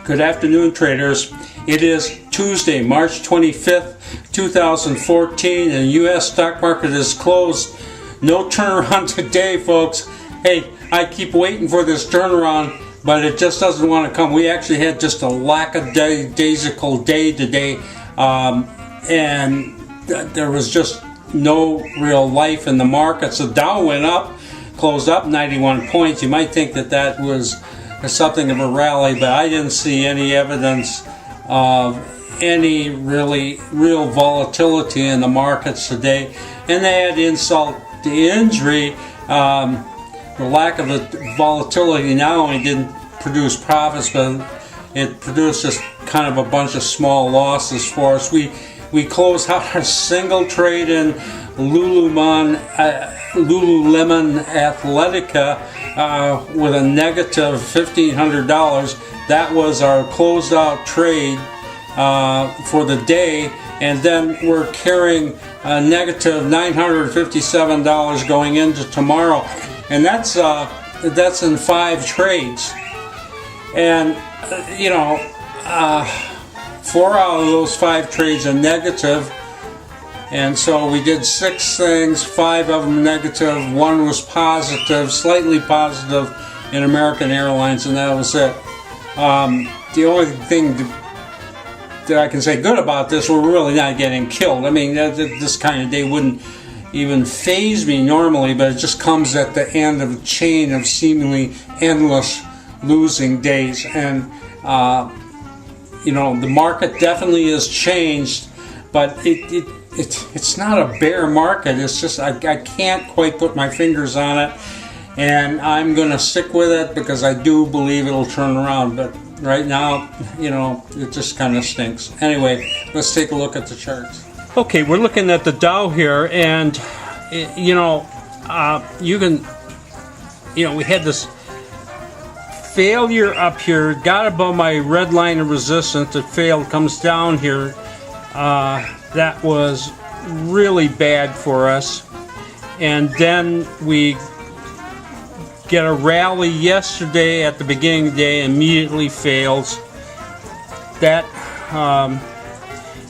Good afternoon, traders. It is Tuesday, March 25th, 2014, and the U.S. stock market is closed. No turnaround today, folks. Hey, I keep waiting for this turnaround, but it just doesn't want to come. We actually had just a lackadaisical day today, and there was just no real life in the markets. The Dow went up, closed up 91 points. You might think that that was something of a rally, but I didn't see any evidence of any real volatility in the markets today. And they had insult to injury. The lack of volatility not only didn't produce profits, but it produced just kind of a bunch of small losses for us. We closed out a single trade in Lululemon Athletica with a negative $1,500. That was our closed out trade for the day, and then we're carrying a negative $957 going into tomorrow, and that's in 5 trades. And 4 out of those 5 trades are negative. And so we did 6 things, 5 of them negative, 1 was positive, slightly positive in American Airlines, and that was it. The only thing that I can say good about this, we're really not getting killed. I mean, this kind of day wouldn't even faze me normally, but it just comes at the end of a chain of seemingly endless losing days. And, the market definitely has changed, but it's not a bear market. It's just I can't quite put my fingers on it, and I'm going to stick with it because I do believe it'll turn around. But right now, it just kind of stinks. Anyway, let's take a look at the charts. Okay, we're looking at the Dow here, and we had this failure up here, got above my red line of resistance. It failed, comes down here. That was really bad for us, and then we get a rally yesterday at the beginning of the day, immediately fails. That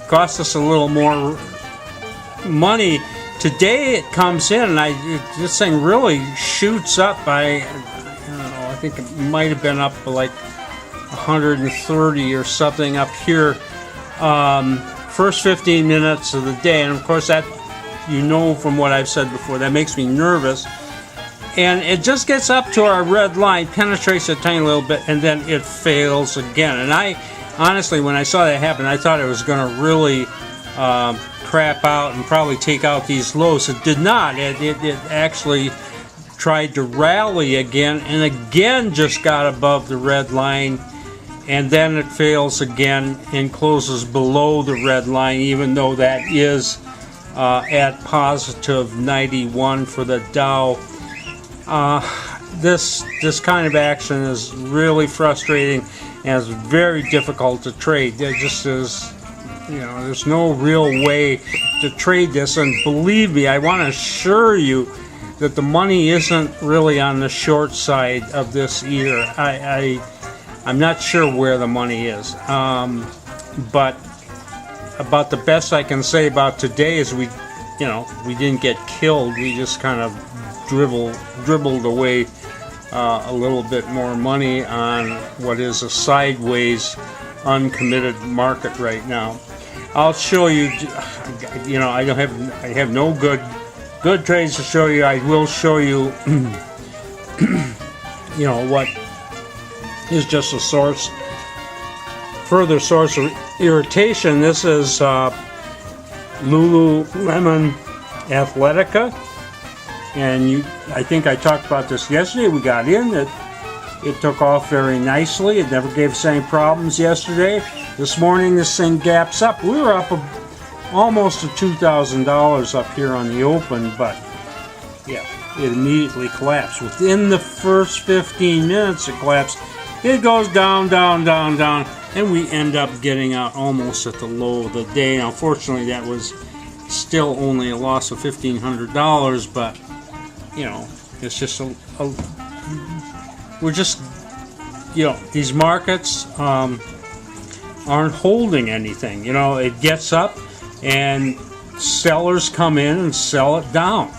cost us a little more money. Today it comes in, and this thing really shoots up by, I think it might have been up for like 130 or something up here. First 15 minutes of the day, and of course that, from what I've said before, that makes me nervous. And it just gets up to our red line, penetrates a tiny little bit, and then it fails again. And I honestly, when I saw that happen, I thought it was going to really crap out and probably take out these lows. It did not. It actually tried to rally again, and again just got above the red line. And then it fails again and closes below the red line, even though that is at positive 91 for the Dow. This kind of action is really frustrating and it's very difficult to trade. There just is, there's no real way to trade this. And believe me, I want to assure you that the money isn't really on the short side of this either. I'm not sure where the money is, but about the best I can say about today is we didn't get killed. We just kind of dribbled away a little bit more money on what is a sideways, uncommitted market right now. I'll show you. I have no good trades to show you. I will show you. What is just a further source of irritation. This is Lululemon Athletica, and I think I talked about this yesterday. We got in it took off very nicely. It never gave us any problems yesterday. This morning this thing gaps up. We were up almost to $2,000 up here on the open, but yeah, it immediately collapsed. Within the first 15 minutes it collapsed. It goes down, down, down, down, and we end up getting out almost at the low of the day. Now, fortunately, that was still only a loss of $1,500, but, it's just we're just, these markets aren't holding anything. It gets up and sellers come in and sell it down.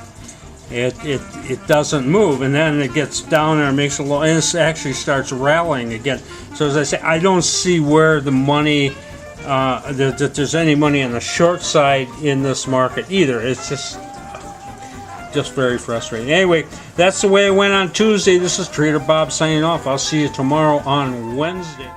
It doesn't move, and then it gets down there and makes a low, and it actually starts rallying again. So as I say, I don't see where the money, that there's any money on the short side in this market either. It's just very frustrating. Anyway, that's the way it went on Tuesday. This is Trader Bob signing off. I'll see you tomorrow on Wednesday.